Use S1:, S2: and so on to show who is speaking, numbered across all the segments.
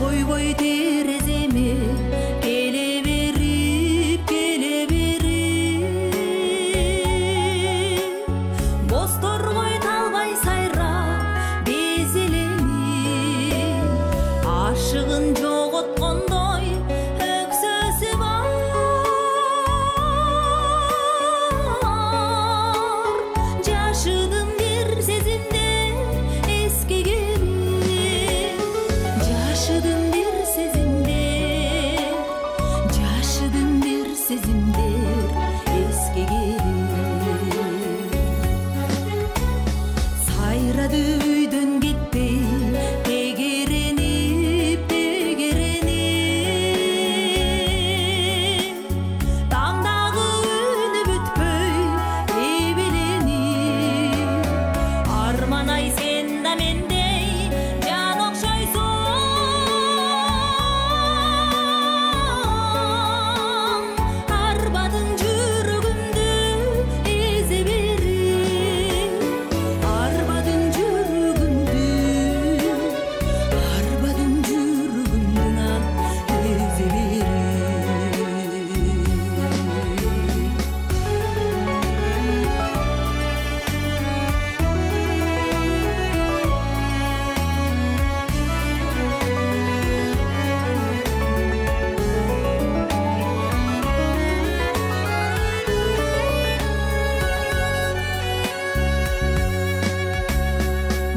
S1: койбой тереземе келе берип бозторгой талбай сайрап безелемин ашыгын жоготкондой өксөсү бар жашыдым бир сезимде эскегелим жашыдым бир сезимдер эскегелим сайрады үйдөн кетпей тегеренип таңдагы үнү бүтпөй эбеленип арман ай сен да мендей жан окшойсуң арбадың жүрөгүмдү эзе берип арбадың жүрөгүмдү нан эзе берип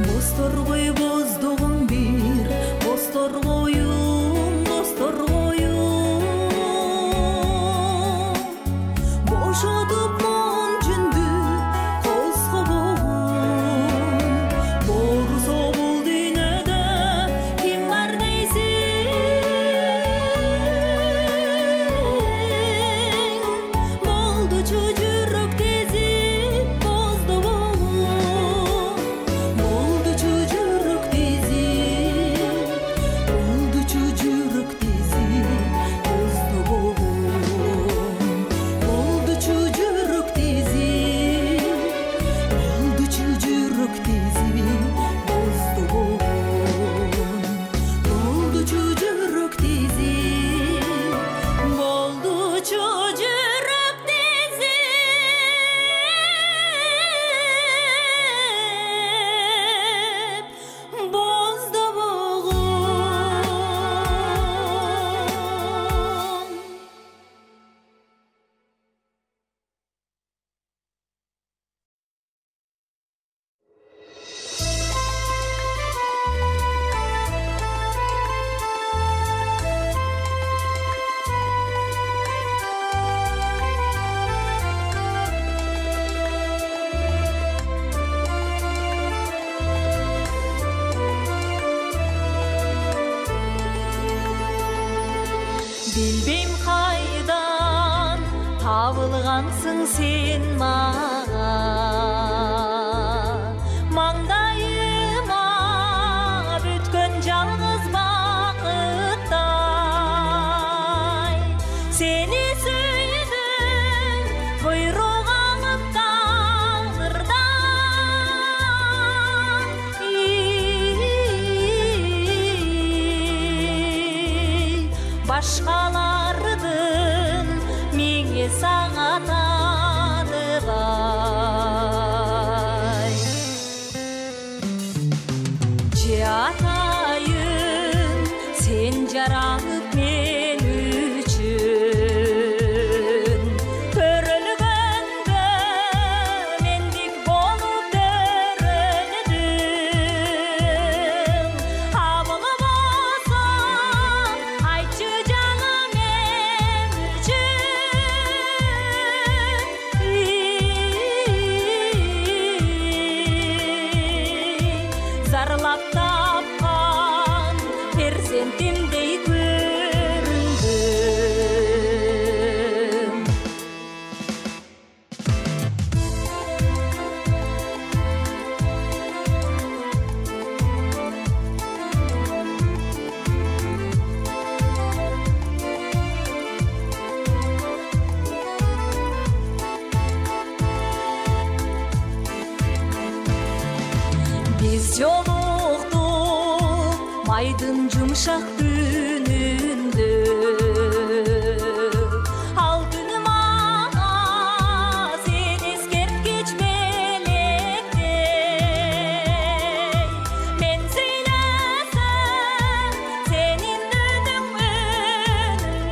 S1: Бозторгой боздогон бир бозторгоюм бошотуп мон жүндү козгобогум борусо бул дүйнөдө ким бар дейсиң болдучу жүрөк тезип боздобогум болдучу жүрөк тезип боздобогум болдучу жүрөк тезип боздобогум болдучу жүрөк тезип боздобогум. Билбейм кайдан табылгансың сен мага маңдайыма бүткөн жалгыз бакыттай сени сүйдүм буйрук алып таңырдан башкалардын миңи сага тааныбай же атайын сен жаралып мен үчүн төрөлгөндө мендик болуп төрөндүң абыл болсо айтчы жаным мен үчүн зарлап тапкан перзентимдей көрүндүм биз жолуктук айдын жумшак күнүндө ал күнү мага сен эскерткич мелектей мен сүйлөсөм сенин үнүң өнүнөн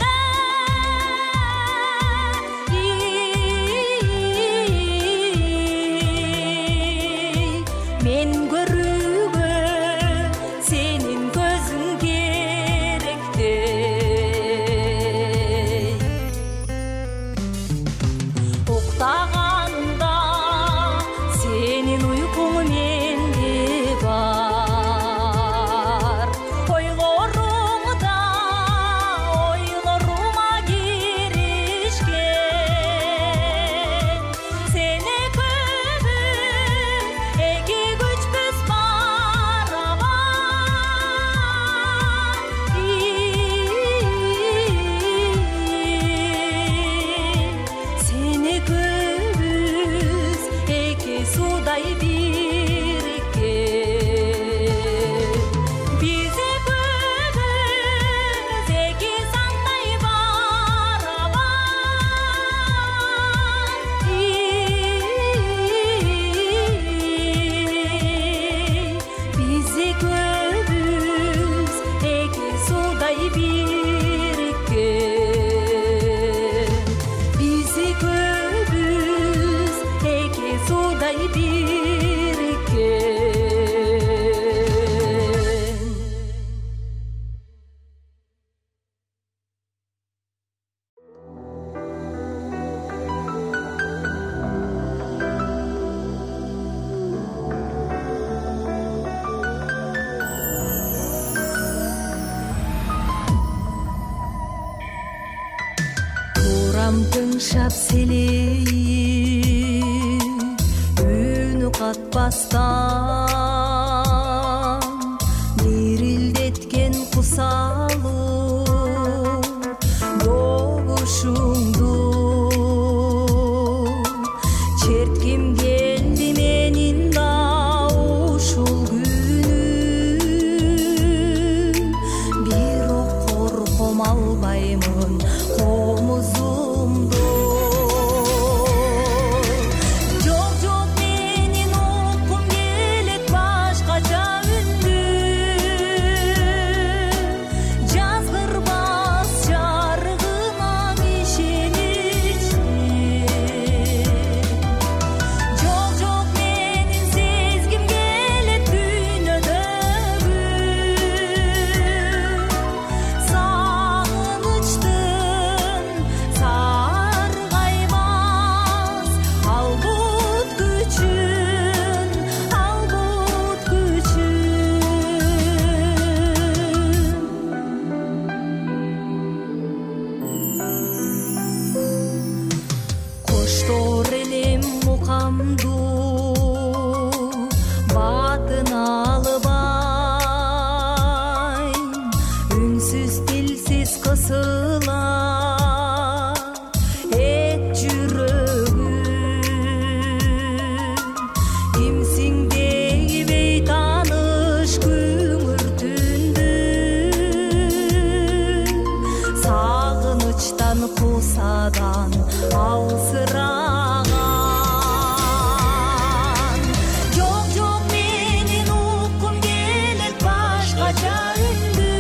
S1: мен көрүүгө сенин көзүң керектей уктаганда сенин уйкуң менде бар ойлорума киришкен сени көбүз эки күчпүз сени көбүз эки суудай бириккен бизи көбүз эки сандай барабан бизи көбүз эки суудай бириккен бизи көбүз эки суудай бириккен турам тыңшап селейин үнү катпастан дирилдеткен кусалуу добушуңду чертким келди менин да ушул күнү бирок корком албаймын комузумду жок жок менин уккум келет башкача үндү жазгырбас жарыгына ишеничти жок жок менин сезгим келет дүйнөдөгү сагынычтын саргаймас албут күчүн коштор элем мукамду батын албай үнсүз тилсиз кысыла эт жүрөгүм кимсиң деги бейтаныш күңүр түндү сагынычтан кусадан алсыраган жок жок менин уккум келет башкача үндү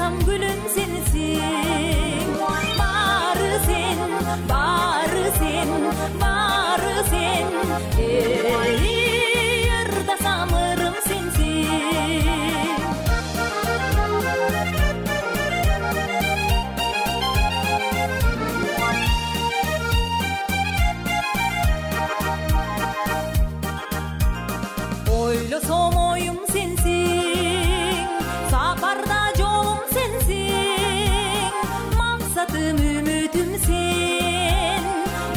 S1: Yaşasam gülüm sensin. Barı sen, barı sen, barı sen. Yırda samırım sensin. Oylasam oyum sensin, safarda yolum sensin, maksatım ümitim sen,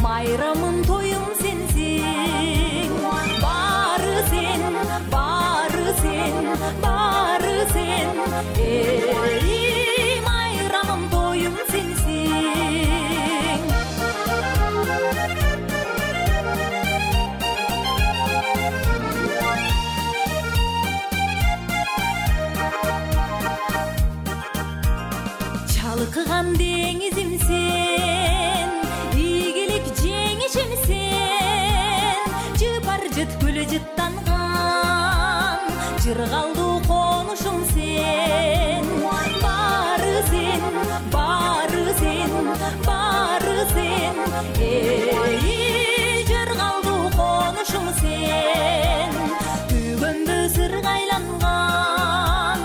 S1: bayramım toyum sensin. Barı sen, barı sen, barı sen, bayramım toyum sensin. Çalkıgan denizimsen, iyilik jеңişimsen, jıpar jıt gülü jıttangan, jırgaldı konuşum sen. Barı sen, barı sen, barı sen, jırgaldı konuşum sen. Tügöndü sırgaylangan,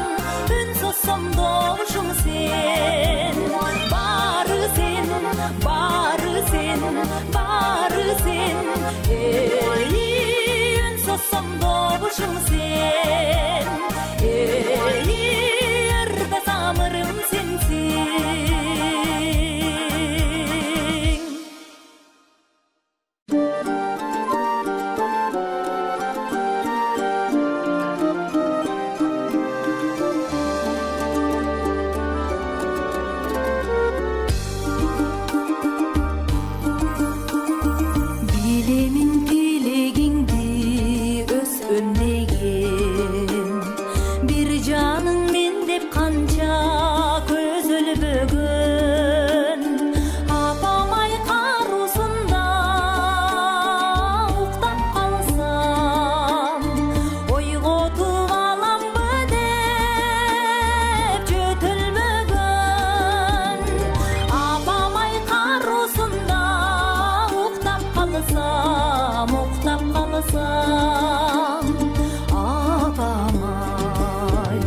S1: ün sossam doğuşum sen. Barı sen, barı sen, barı sen, ün sossam doğuşum sen. Yırda samırım sensin. Bilemin tilegingdi öz önlegen, bir canın men dep kança közölü bөгөн. Apamay karusunda uktap kalsam, oygotup alambı dep jötülbөгөн. Apamay karusunda uktap kalsam, uktap kalsam, apamay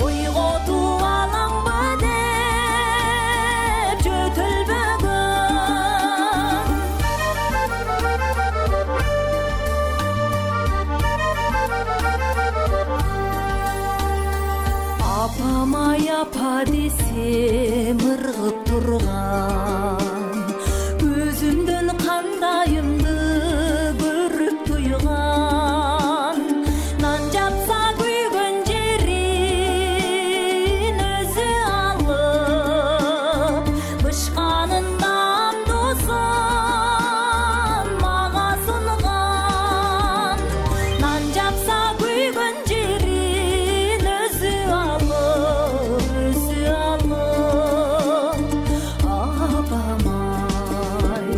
S1: oygotup alambı dep jötülbөгön. Apamay apa desem ırgıp turgan, gözünden kandayımdı görüp tuygan. Nan japsa kuygun jerin özü alıp, bışkanından dosan maga sungan. Nan japsa kuygun jerin özü alıp, özü alıp, apamay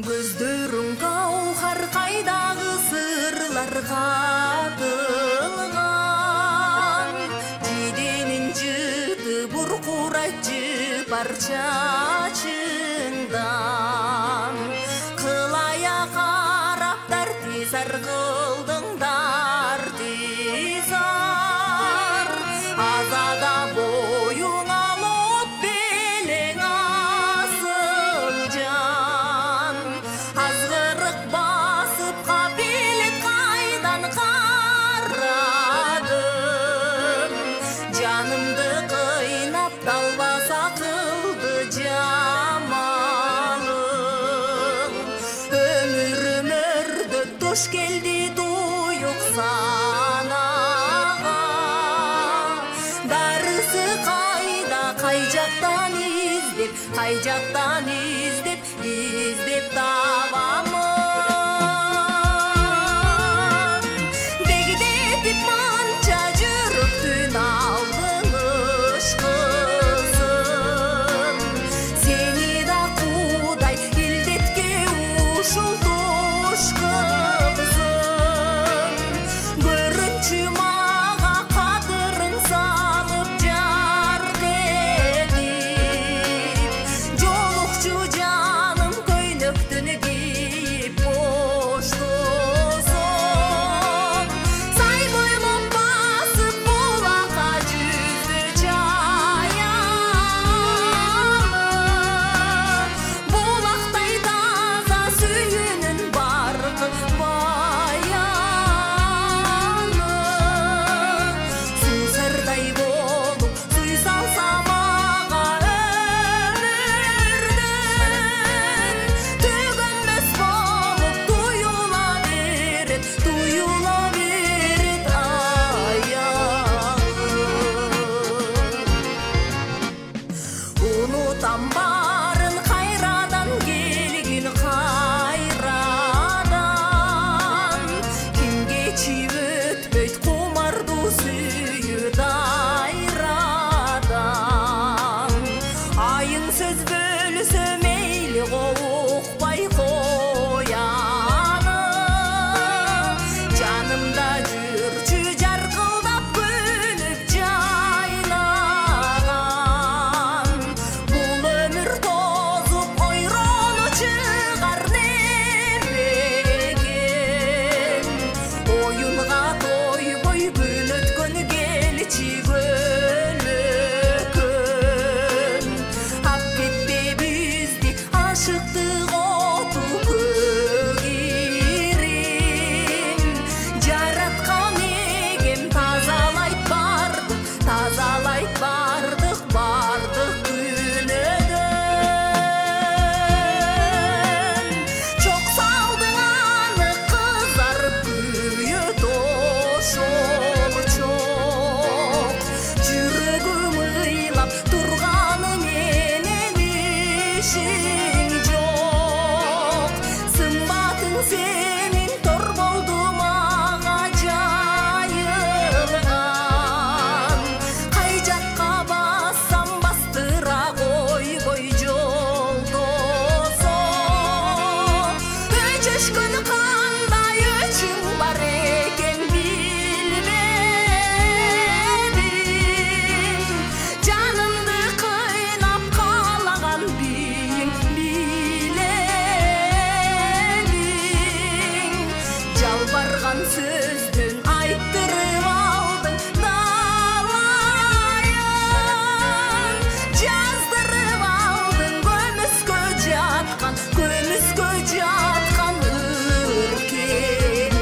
S1: Көздөрүң каухар кайдагы сырлар катылган жиденин жыты буркурайчы парча чыңдан кылая карап тартизар кылдыңдар тизар азада боюңа от белең асыл жан азгырык басып кабилет кайдан карадым жанымды кыйнап далбаса кылды жамалың өмүрүм өрдөп туш келди туюк санага дарысы кайда кай жактан издеп табамын дегидетип манча жүрөктүн алдың ышкысын сени да кудай илдетке ушул туш кылсын көрүнчү мага кадырың салып жарк этип жолукчу жаным көйнөктүн кийип коштосоң сай бойлоп басып булакка жүздү чаялып булактай таза сүйүүнүн баркы баяны суусардай болуп суй салса мага өмүрдөн төгөнбөс болуп туюла берет аягым унутам барын кайрадан келгин кайрадан ким кечип өтпөйт кумардуу сүйүү дайрадан айың сөз бөлсө мейли укпай кояны жанымда жүрчү жаркылдап көнүп жайнаган бул өмүр тозуп ойрону чыгар немекен оюнга тойбой күн өткөн келчи көлөкөн ап кетпе бизди ашыктык оту көгирим жараткан эгем тазалайт бардык күнөөдөн чок салдың аны кызарып күйөт ошол чок жүрөгүм ыйлап турганы менен ишиң жок сымбатың сенин тор болду мага жайылган кай жакка бассам бастыра койбой жолдосоң өчөшкөн кандай өчүң бар экен билбедим жанымды кыйнап каалаган бийиң биледиң жалбарган сөздүн айттырып алдың далайын жаздырып алдың көмүскө жаткан өркеним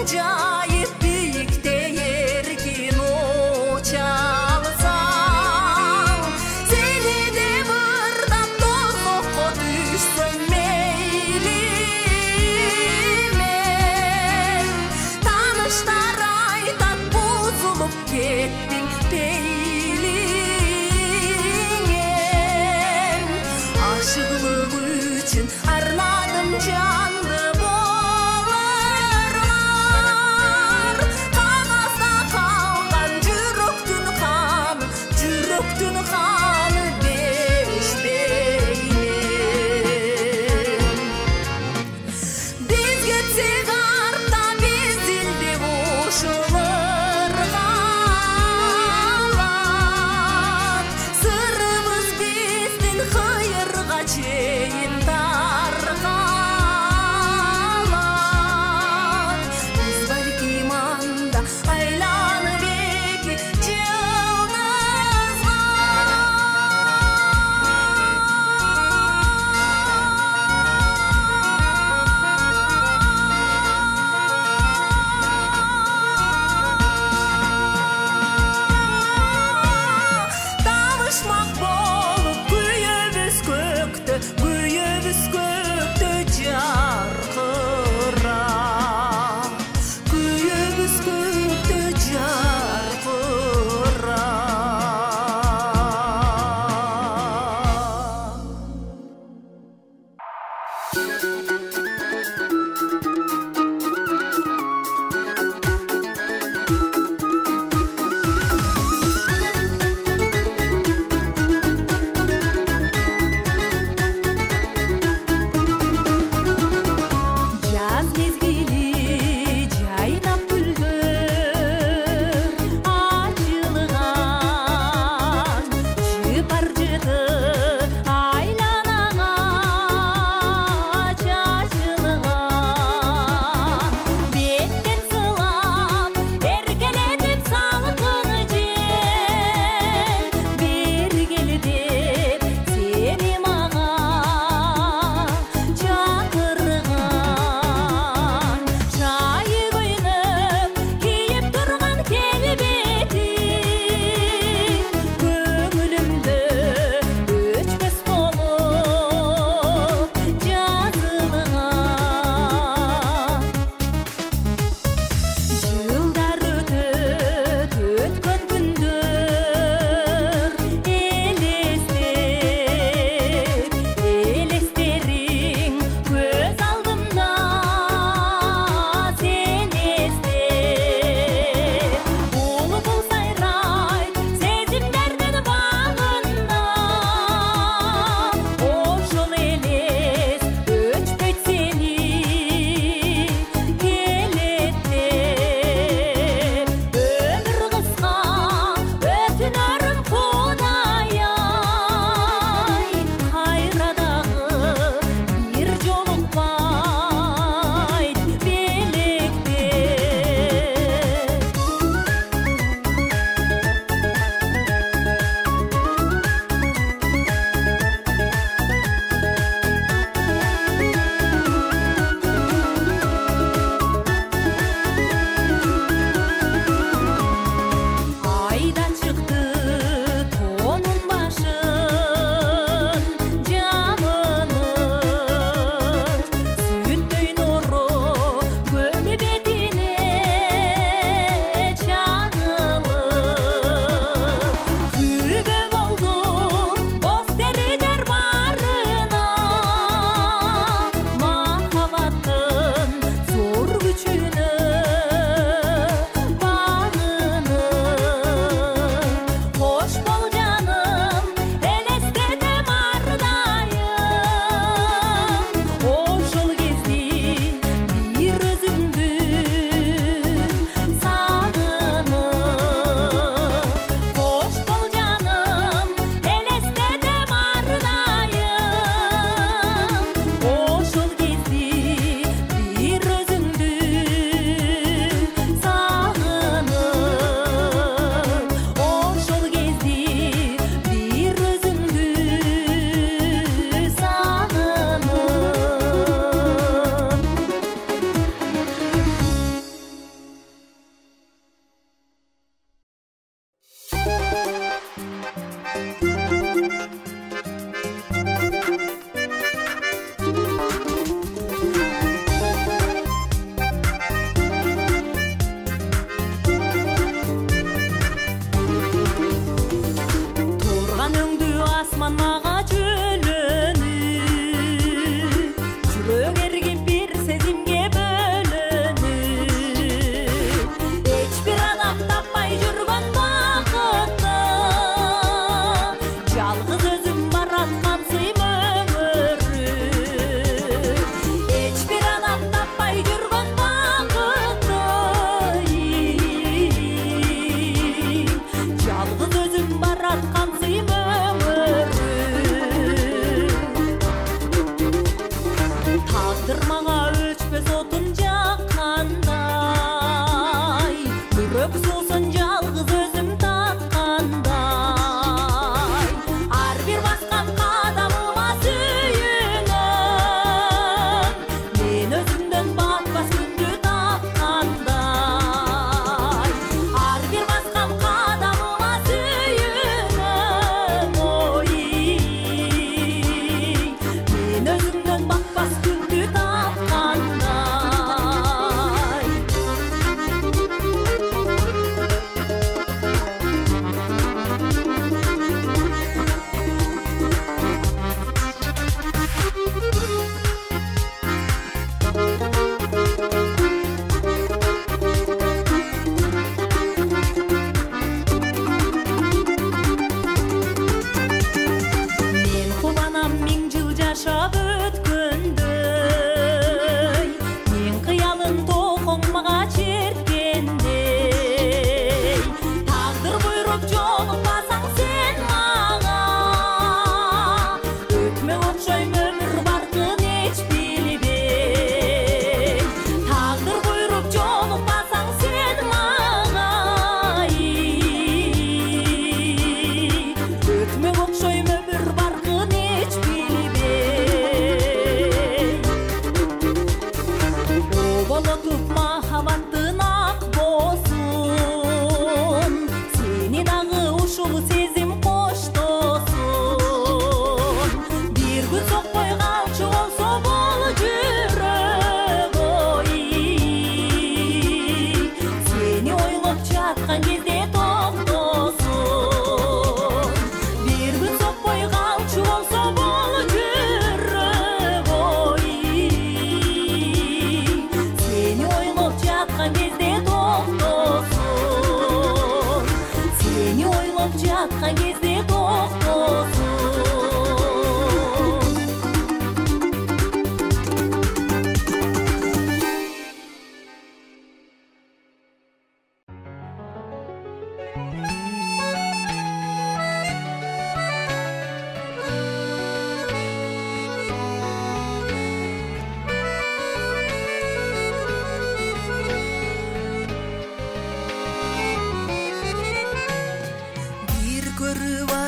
S1: Acayip büyükte yergin uçalsam, seni de vırdat tozuqqa düşsün meylimen. Tanışlar aytat bozulup kettin peylingen. Aşıqlık üçün arladım canlı bolurman.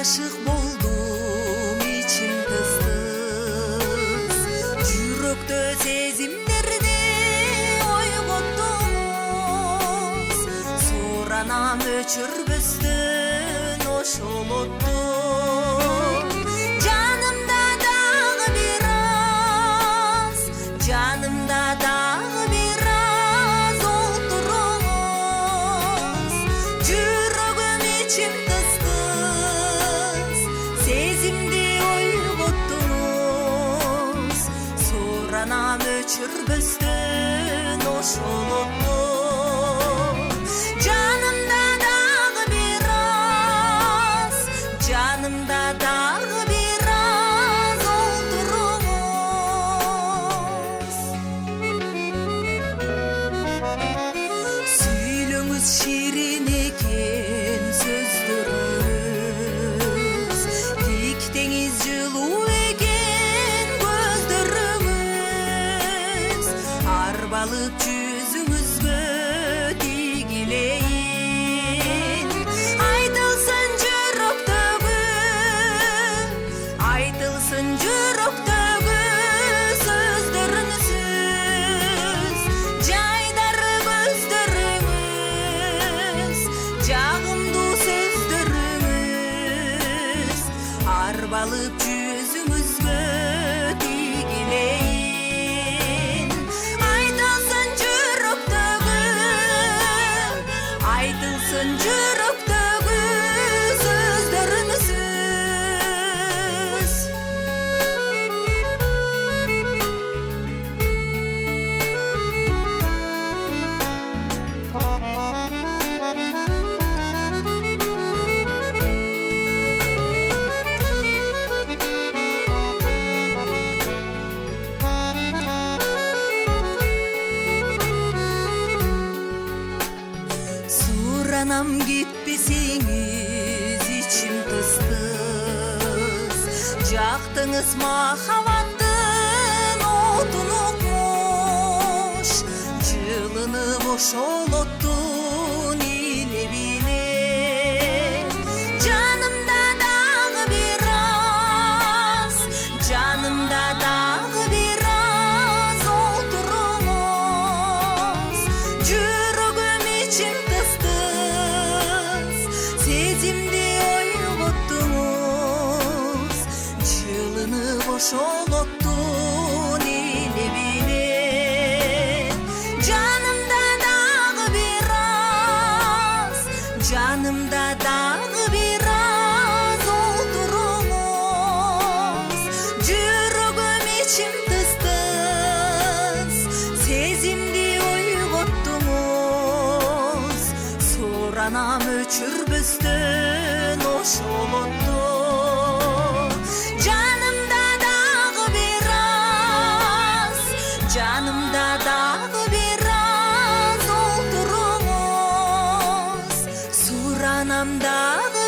S1: aşık boldum içim tız-tız. Жүрөктө сезимдерди ойготтуңуз. Суранам өчүрбөстөн ошол отту. Жанымда дагы бир аз, жанымда дагы бир аз олтуруңуз. Жүрөгүм içim тыз-тыз, сезимди ойготтуңуз. Суранам өчүрбөстөн ошол отту. Жанымда дагы бир аз, жанымда дагы бир аз олтуруңуз. Сүйлөңүз ширин экен сөздөрүңүз, тиктеңиз жылуу экен көздөрүңүз. Арбалып жүзүңүзгө тигилейин, айтылсын жүрөктөгү, айтылсын жүрөктөгү сөздөрүңүз. Жайдары көздөрүңүз, жагымдуу сөздөрүңүз. Арбалып жүзүңүзгө тигилейин, айтылсын жүрөктөгү, айтылсын жүрөктөгү сөздөрүңүз. Суранам кетпесеңиз içim тыз-тыз. Жактыңыз махабаттын отун окмуш. Жылынып ошол оттун илебине. Жанымда дагы бир аз, жанымда дагы бир аз олтуруңуз. Жүрөгүм içim тыз-тыз, сезимди ойготтуңуз. Жылынып ошол оттун илебине. Жанымда дагы бир аз, жанымда дагы бир аз олтуруңуз. Жүрөгүм içim тыз-тыз, сезимди ойготтуңуз. Суранам өчүрбөстөн ошол отту. Жанымда дагы бир аз, жанымда дагы бир аз олтуруңуз. Суранам дагы